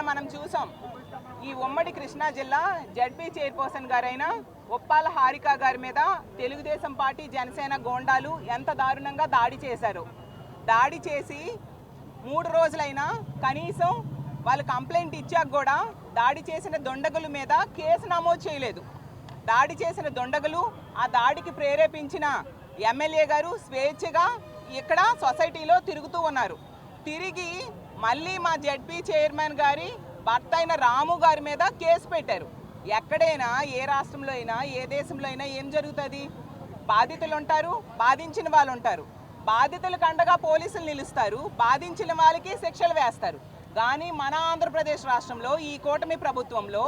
మనం చూసాం ఈ ఉమ్మడి కృష్ణా జిల్లా జడ్పీ చైర్పర్సన్ గారైన ఉప్పాల హారిక గారి మీద తెలుగుదేశం పార్టీ జనసేన గోండాలు ఎంత దారుణంగా దాడి చేశారు. దాడి చేసి 3 రోజులైనా కనీసం వాళ్ళు కంప్లైంట్ ఇచ్చాక కూడా దాడి చేసిన దుండగుల మీద కేసు నమోదు చేయలేదు. దాడి చేసిన దుండగులు, ఆ దాడికి ప్రేరేపించిన ఎమ్మెల్యే గారు స్వేచ్ఛగా ఇక్కడ సొసైటీలో తిరుగుతూ ఉన్నారు. తిరిగి మళ్ళీ మా జడ్పీ చైర్మన్ గారి భర్త అయిన రాము గారి మీద కేసు పెట్టారు. ఎక్కడైనా, ఏ రాష్ట్రంలో అయినా, ఏ దేశంలో అయినా ఏం జరుగుతుంది? బాధితులు ఉంటారు, బాధించిన వాళ్ళు ఉంటారు. బాధితులకు అండగా పోలీసులు నిలుస్తారు, బాధించిన వాళ్ళకి శిక్షలు వేస్తారు. కానీ మన ఆంధ్రప్రదేశ్ రాష్ట్రంలో ఈ కూటమి ప్రభుత్వంలో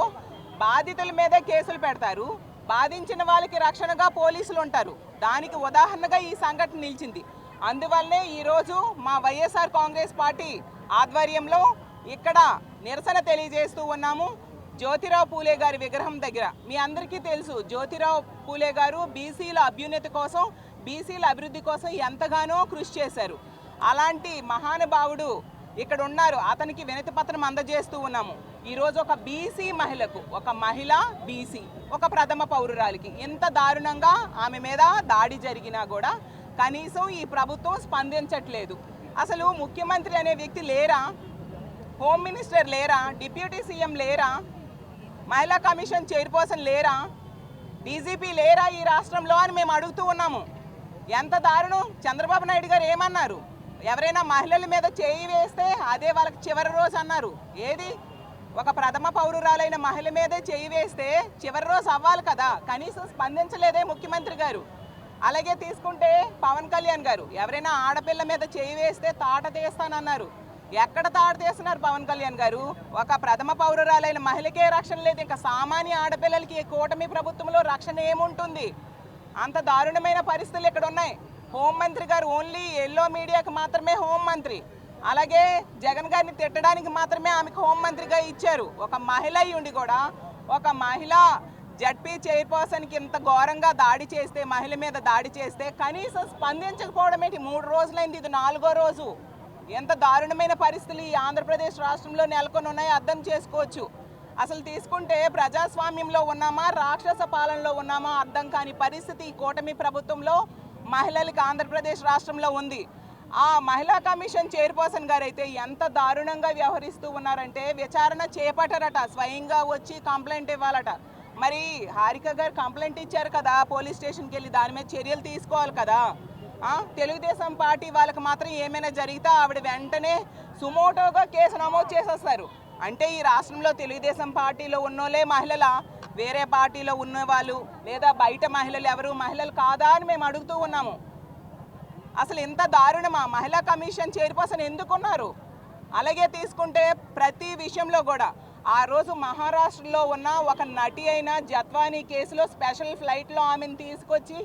బాధితుల మీదే కేసులు పెడతారు, బాధించిన వాళ్ళకి రక్షణగా పోలీసులు ఉంటారు. దానికి ఉదాహరణగా ఈ సంఘటన నిలిచింది. అందువల్లనే ఈరోజు మా వైఎస్ఆర్ కాంగ్రెస్ పార్టీ ఆధ్వర్యంలో ఇక్కడ నిరసన తెలియజేస్తూ ఉన్నాము. జ్యోతిరావు పూలే గారి విగ్రహం దగ్గర మీ అందరికీ తెలుసు, జ్యోతిరావు పూలే గారు బీసీల అభ్యున్నతి కోసం, బీసీల అభివృద్ధి కోసం ఎంతగానో కృషి చేశారు. అలాంటి మహానుభావుడు ఇక్కడ ఉన్నారు. అతనికి వినతి పత్రం అందజేస్తూ ఉన్నాము. ఈరోజు ఒక బీసీ మహిళకు, ఒక మహిళ బీసీ, ఒక ప్రథమ పౌరురాలికి ఇంత దారుణంగా ఆమె మీద దాడి జరిగినా కూడా కనీసం ఈ ప్రభుత్వం స్పందించట్లేదు. అసలు ముఖ్యమంత్రి అనే వ్యక్తి లేరా? హోమ్ మినిస్టర్ లేరా? డిప్యూటీ సీఎం లేరా? మహిళా కమిషన్ చైర్పర్సన్ లేరా? డీజీపీ లేరా ఈ రాష్ట్రంలో అని మేము అడుగుతూ ఉన్నాము. ఎంత దారుణం! చంద్రబాబు నాయుడు గారు ఏమన్నారు? ఎవరైనా మహిళల మీద చేయి వేస్తే అదే వాళ్ళకి చివరి రోజు అన్నారు. ఏది? ఒక ప్రథమ పౌరురాలైన మహిళ మీదే చేయి వేస్తే చివరి రోజు అవ్వాలి కదా, కనీసం స్పందించలేదే ముఖ్యమంత్రి గారు. అలాగే తీసుకుంటే పవన్ కళ్యాణ్ గారు ఎవరైనా ఆడపిల్ల మీద చేయి వేస్తే తాట తీస్తానన్నారు. ఎక్కడ తాట తీస్తున్నారు పవన్ కళ్యాణ్ గారు? ఒక ప్రథమ పౌరురాలైన మహిళకే రక్షణ లేదు, ఇంకా సామాన్య ఆడపిల్లలకి కూటమి ప్రభుత్వంలో రక్షణ ఏముంటుంది? అంత దారుణమైన పరిస్థితులు ఇక్కడ ఉన్నాయి. హోంమంత్రి గారు ఓన్లీ ఎల్లో మీడియాకి మాత్రమే హోంమంత్రి, అలాగే జగన్ గారిని తిట్టడానికి మాత్రమే ఆమెకు హోంమంత్రిగా ఇచ్చారు. ఒక మహిళ అయ్యుండి కూడా ఒక మహిళ జడ్పీ చైర్పర్సన్కి ఇంత ఘోరంగా దాడి చేస్తే, మహిళ మీద దాడి చేస్తే కనీసం స్పందించకపోవడం ఏంటి? 3 రోజులైంది, ఇది 4వ రోజు. ఎంత దారుణమైన పరిస్థితులు ఈ ఆంధ్రప్రదేశ్ రాష్ట్రంలో నెలకొని ఉన్నాయో అర్థం చేసుకోవచ్చు. అసలు తీసుకుంటే ప్రజాస్వామ్యంలో ఉన్నామా, రాక్షస పాలనలో ఉన్నామా అర్థం కాని పరిస్థితి ఈ కూటమి ప్రభుత్వంలో మహిళలకి ఆంధ్రప్రదేశ్ రాష్ట్రంలో ఉంది. ఆ మహిళా కమిషన్ చైర్పర్సన్ గారు అయితే ఎంత దారుణంగా వ్యవహరిస్తూ ఉన్నారంటే, విచారణ చేపట్టారట, స్వయంగా వచ్చి కంప్లైంట్ ఇవ్వాలట. మరి హారిక గారు కంప్లైంట్ ఇచ్చారు కదా, పోలీస్ స్టేషన్కి వెళ్ళి దాని మీద చర్యలు తీసుకోవాలి కదా. తెలుగుదేశం పార్టీ వాళ్ళకి మాత్రం ఏమైనా జరిగితే ఆవిడ వెంటనే సుమోటోగా కేసు నమోదు చేసేస్తారు. అంటే ఈ రాష్ట్రంలో తెలుగుదేశం పార్టీలో ఉన్నోళ్ళే మహిళల, వేరే పార్టీలో ఉన్నవాళ్ళు లేదా బయట మహిళలు ఎవరు మహిళలు కాదా అని మేము అడుగుతూ ఉన్నాము. అసలు ఇంత దారుణమా? మహిళా కమిషన్ చైర్పర్సన్ ఎందుకున్నారు? అలాగే తీసుకుంటే ప్రతి విషయంలో కూడా ఆ రోజు మహారాష్ట్రలో ఉన్న ఒక నటి అయిన జత్వానీ కేసులో స్పెషల్ ఫ్లైట్లో ఆమెను తీసుకొచ్చి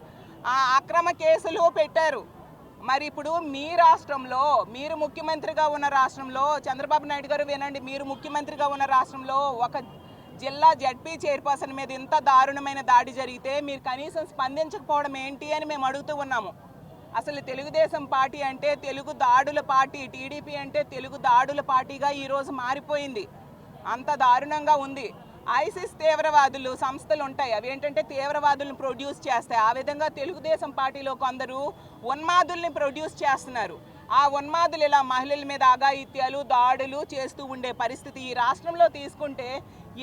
ఆ అక్రమ కేసులు పెట్టారు. మరి ఇప్పుడు మీ రాష్ట్రంలో, మీరు ముఖ్యమంత్రిగా ఉన్న రాష్ట్రంలో, చంద్రబాబు నాయుడు గారు వినండి, మీరు ముఖ్యమంత్రిగా ఉన్న రాష్ట్రంలో ఒక జిల్లా జడ్పీ చైర్పర్సన్ మీద ఇంత దారుణమైన దాడి జరిగితే మీరు కనీసం స్పందించకపోవడం ఏంటి అని మేము అడుగుతూ ఉన్నాము. అసలు తెలుగుదేశం పార్టీ అంటే తెలుగు దాడుల పార్టీ, టీడీపీ అంటే తెలుగు దాడుల పార్టీగా ఈరోజు మారిపోయింది. అంత దారుణంగా ఉంది. ఐసిస్ తీవ్రవాదులు సంస్థలు ఉంటాయి, అవి ఏంటంటే తీవ్రవాదులను ప్రొడ్యూస్ చేస్తాయి. ఆ విధంగా తెలుగుదేశం పార్టీలో కొందరు ఉన్మాదుల్ని ప్రొడ్యూస్ చేస్తున్నారు. ఆ ఉన్మాదులు ఇలా మహిళల మీద అఘాయిత్యాలు, దాడులు చేస్తూ ఉండే పరిస్థితి ఈ రాష్ట్రంలో తీసుకుంటే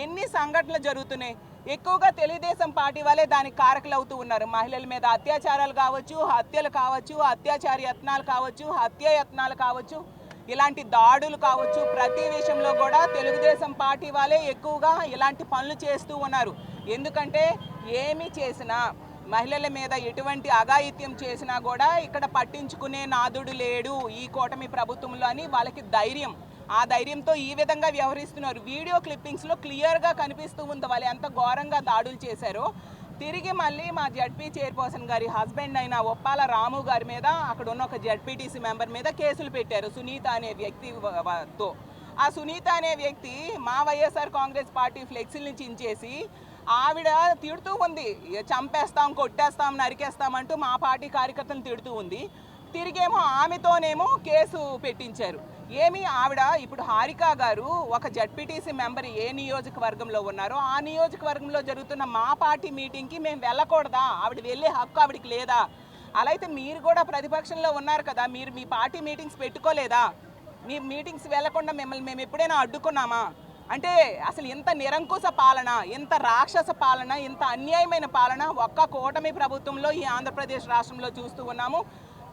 ఎన్ని సంఘటనలు జరుగుతున్నాయి? ఎక్కువగా తెలుగుదేశం పార్టీ వాళ్ళే దానికి కారకులు అవుతూ ఉన్నారు. మహిళల మీద అత్యాచారాలు కావచ్చు, హత్యలు కావచ్చు, అత్యాచార యత్నాలు కావచ్చు, హత్య యత్నాలు కావచ్చు, ఇలాంటి దాడులు కావచ్చు, ప్రతి విషయంలో కూడా తెలుగుదేశం పార్టీ వాళ్ళే ఎక్కువగా ఇలాంటి పనులు చేస్తూ ఉన్నారు. ఎందుకంటే ఏమి చేసినా, మహిళల మీద ఎటువంటి అఘాయిత్యం చేసినా కూడా ఇక్కడ పట్టించుకునే నాదుడు లేడు ఈ కూటమి ప్రభుత్వంలో అని వాళ్ళకి ధైర్యం. ఆ ధైర్యంతో ఈ విధంగా వ్యవహరిస్తున్నారు. వీడియో క్లిప్పింగ్స్లో క్లియర్గా కనిపిస్తూ ఉంది వాళ్ళు ఎంత ఘోరంగా దాడులు చేశారో. తిరిగి మళ్ళీ మా జడ్పీ చైర్పర్సన్ గారి హస్బెండ్ అయిన ఉప్పాల రాము గారి మీద, అక్కడ ఉన్న ఒక జడ్పీటీసీ మెంబర్ మీద కేసులు పెట్టారు సునీత అనే వ్యక్తితో. ఆ సునీత అనే వ్యక్తి మా వైఎస్ఆర్ కాంగ్రెస్ పార్టీ ఫ్లెక్సీని చించేసి ఆవిడ తిడుతూ ఉంది, చంపేస్తాం, కొట్టేస్తాం, నరికేస్తామంటూ మా పార్టీ కార్యకర్తలను తిడుతూ ఉంది. తిరిగేమో ఆమెతోనేమో కేసు పెట్టించారు. ఏమి ఆవిడ ఇప్పుడు హారిక గారు ఒక జడ్పీటీసీ మెంబర్ ఏ నియోజకవర్గంలో ఉన్నారో ఆ నియోజకవర్గంలో జరుగుతున్న మా పార్టీ మీటింగ్కి మేము వెళ్ళకూడదా? ఆవిడ వెళ్ళే హక్కు ఆవిడకి లేదా? అలా అయితే మీరు కూడా ప్రతిపక్షంలో ఉన్నారు కదా, మీరు మీ పార్టీ మీటింగ్స్ పెట్టుకోలేదా? మీ మీటింగ్స్ వెళ్లకుండా మిమ్మల్ని మేము ఎప్పుడైనా అడ్డుకున్నామా? అంటే అసలు ఇంత నిరంకుశ పాలన, ఇంత రాక్షస పాలన, ఇంత అన్యాయమైన పాలన ఒక్క కూటమి ప్రభుత్వంలో ఈ ఆంధ్రప్రదేశ్ రాష్ట్రంలో చూస్తూ ఉన్నాము.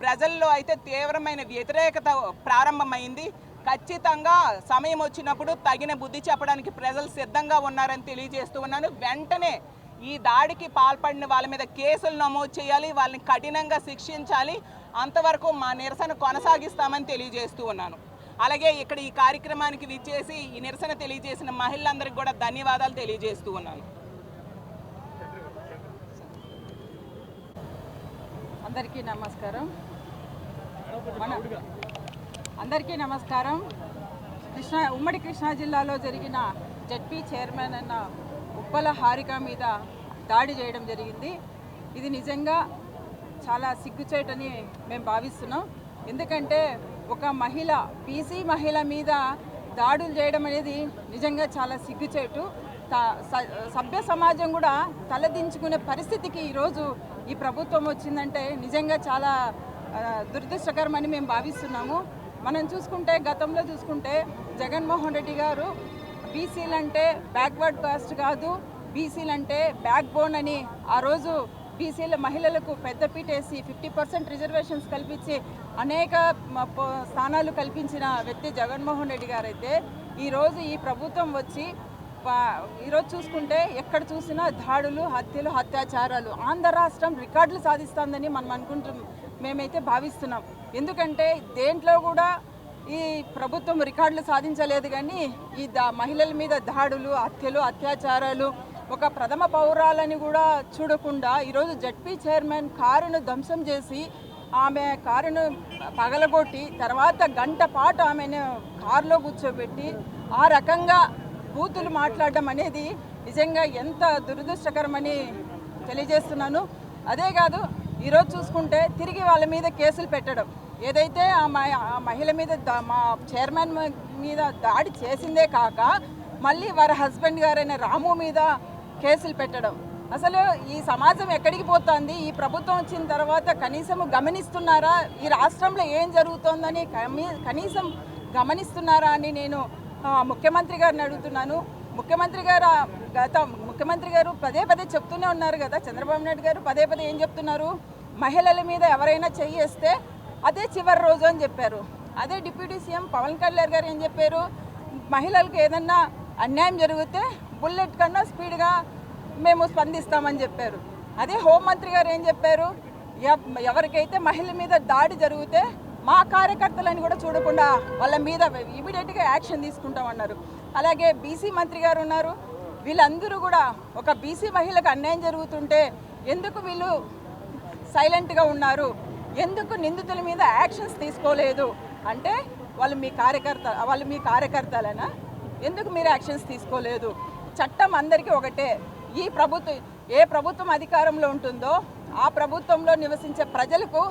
ప్రజల్లో అయితే తీవ్రమైన వ్యతిరేకత ప్రారంభమైంది. ఖచ్చితంగా సమయం వచ్చినప్పుడు తగిన బుద్ధి చెప్పడానికి ప్రజలు సిద్ధంగా ఉన్నారని తెలియజేస్తూ ఉన్నాను. వెంటనే ఈ దాడికి పాల్పడిన వాళ్ళ మీద కేసులు నమోదు చేయాలి, వాళ్ళని కఠినంగా శిక్షించాలి. అంతవరకు మా నిరసన కొనసాగిస్తామని తెలియజేస్తూ ఉన్నాను. అలాగే ఇక్కడ ఈ కార్యక్రమానికి విచ్చేసి ఈ నిరసన తెలియజేసిన మహిళలందరికీ కూడా ధన్యవాదాలు తెలియజేస్తూ ఉన్నాను. అందరికీ నమస్కారం. ఉమ్మడి కృష్ణా జిల్లాలో జరిగిన జడ్పీ చైర్మన్ అన్న ఉప్పల హారిక మీద దాడి చేయడం జరిగింది. ఇది నిజంగా చాలా సిగ్గుచేటని మేము భావిస్తున్నాం. ఎందుకంటే ఒక మహిళ, బీసీ మహిళ మీద దాడులు చేయడం అనేది నిజంగా చాలా సిగ్గుచేటు. సభ్య సమాజం కూడా తలదించుకునే పరిస్థితికి ఈరోజు ఈ ప్రభుత్వం వచ్చిందంటే నిజంగా చాలా దురదృష్టకరమని మేము భావిస్తున్నాము. మనం చూసుకుంటే గతంలో చూసుకుంటే జగన్మోహన్ రెడ్డి గారు బీసీలంటే బ్యాక్వర్డ్ కాస్ట్ కాదు, బీసీలంటే బ్యాక్ బోన్ అని ఆ రోజు బీసీల మహిళలకు పెద్దపీట వేసి 50% రిజర్వేషన్స్ కల్పించి అనేక స్థానాలు కల్పించిన వ్యక్తి జగన్మోహన్ రెడ్డి గారు అయితే ఈరోజు ఈ ప్రభుత్వం వచ్చి ఈరోజు చూసుకుంటే ఎక్కడ చూసినా దాడులు, హత్యలు, అత్యాచారాలు. ఆంధ్ర రాష్ట్రం రికార్డులు సాధిస్తుందని మేమైతే భావిస్తున్నాం. ఎందుకంటే దేంట్లో కూడా ఈ ప్రభుత్వం రికార్డులు సాధించలేదు, కానీ ఈ మహిళల మీద దాడులు, హత్యలు, అత్యాచారాలు, ఒక ప్రథమ పౌరాలని కూడా చూడకుండా ఈరోజు జడ్పీ చైర్మన్ కారును ధ్వంసం చేసి ఆమె కారును పగలగొట్టి తర్వాత గంట పాటు ఆమెను కారులో కూర్చోబెట్టి ఆ రకంగా బూతులు మాట్లాడడం అనేది నిజంగా ఎంత దురదృష్టకరమని తెలియజేస్తున్నాను. అదే కాదు, ఈరోజు చూసుకుంటే తిరిగి వాళ్ళ మీద కేసులు పెట్టడం, ఏదైతే ఆ మహిళ మీద మా చైర్మన్ మీద దాడి చేసిందే కాక మళ్ళీ వారి హస్బెండ్ గారైన రాము మీద కేసులు పెట్టడం. అసలు ఈ సమాజం ఎక్కడికి పోతుంది? ఈ ప్రభుత్వం వచ్చిన తర్వాత కనీసం గమనిస్తున్నారా? ఈ రాష్ట్రంలో ఏం జరుగుతోందని కనీసం గమనిస్తున్నారా అని నేను ముఖ్యమంత్రి గారిని అడుగుతున్నాను. ముఖ్యమంత్రి గారు పదే పదే చెప్తూనే ఉన్నారు కదా, చంద్రబాబు నాయుడు గారు పదే పదే ఏం చెప్తున్నారు? మహిళల మీద ఎవరైనా చెయ్యేస్తే అదే చివరి రోజు అని చెప్పారు. అదే డిప్యూటీ సీఎం పవన్ కళ్యాణ్ గారు ఏం చెప్పారు? మహిళలకు ఏదన్నా అన్యాయం జరిగితే బుల్లెట్ కన్నా స్పీడ్గా మేము స్పందిస్తామని చెప్పారు. అదే హోంమంత్రి గారు ఏం చెప్పారు? ఎవరికైతే మహిళల మీద దాడి జరిగితే మా కార్యకర్తలని కూడా చూడకుండా వాళ్ళ మీద ఇమీడియట్గా యాక్షన్ తీసుకుంటామన్నారు. అలాగే బీసీ మంత్రి గారు ఉన్నారు. వీళ్ళందరూ కూడా ఒక బీసీ మహిళకు అన్యాయం జరుగుతుంటే ఎందుకు వీళ్ళు సైలెంట్గా ఉన్నారు? ఎందుకు నిందితుల మీద యాక్షన్స్ తీసుకోలేదు? అంటే వాళ్ళు మీ కార్యకర్తలనా? ఎందుకు మీరు యాక్షన్స్ తీసుకోలేదు? చట్టం అందరికీ ఒకటే. ఏ ప్రభుత్వం అధికారంలో ఉంటుందో ఆ ప్రభుత్వంలో నివసించే ప్రజలకు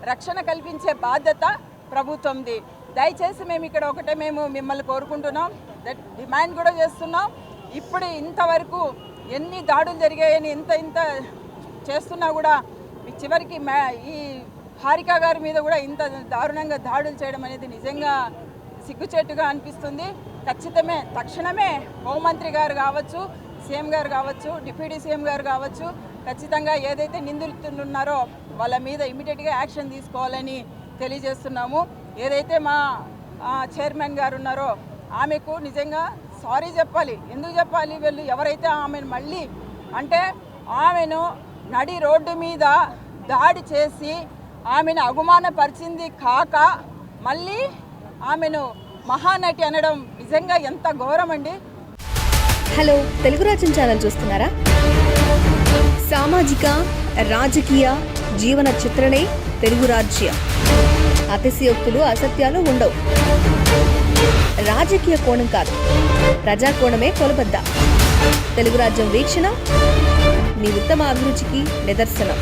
రక్షణ కల్పించే బాధ్యత ప్రభుత్వంది. దయచేసి మేము మిమ్మల్ని కోరుకుంటున్నాం, డిమాండ్ కూడా చేస్తున్నాం. ఇప్పుడు ఇంతవరకు ఎన్ని దాడులు జరిగాయని ఇంత చేస్తున్నా కూడా చివరికి ఈ హారిక గారి మీద కూడా ఇంత దారుణంగా దాడులు చేయడం అనేది నిజంగా సిగ్గుచేటుగా అనిపిస్తుంది. తక్షణమే హోంమంత్రి గారు కావచ్చు, సీఎం గారు కావచ్చు, డిప్యూటీ సీఎం గారు కావచ్చు, ఖచ్చితంగా ఏదైతే నిందితులు ఉన్నారో వాళ్ళ మీద ఇమీడియట్గా యాక్షన్ తీసుకోవాలని తెలియజేస్తున్నాము. ఏదైతే మా చైర్మన్ గారు ఉన్నారో ఆమెకు నిజంగా సారీ చెప్పాలి. ఎందుకు చెప్పాలి? వీళ్ళు ఎవరైతే ఆమెను మళ్ళీ అంటే ఆమెను నడి రోడ్డు మీద దాడి చేసి ఆమెను అవమానపరిచింది కాక మళ్ళీ ఆమెను మహానటి అనడం నిజంగా ఎంత ఘోరం అండి. హలో, తెలుగు రాజ్యం ఛానల్ చూస్తున్నారా? సామాజిక, రాజకీయ, జీవన చిత్రణే తెలుగు రాజ్యం. అతిశయోక్తులు, అసత్యాలు ఉండవు. రాజకీయ కోణం కాదు, ప్రజా కోణమే కొలబద్ద. తెలుగు రాజ్యం వీక్షణ మీ ఉత్తమ అభిరుచికి నిదర్శనం.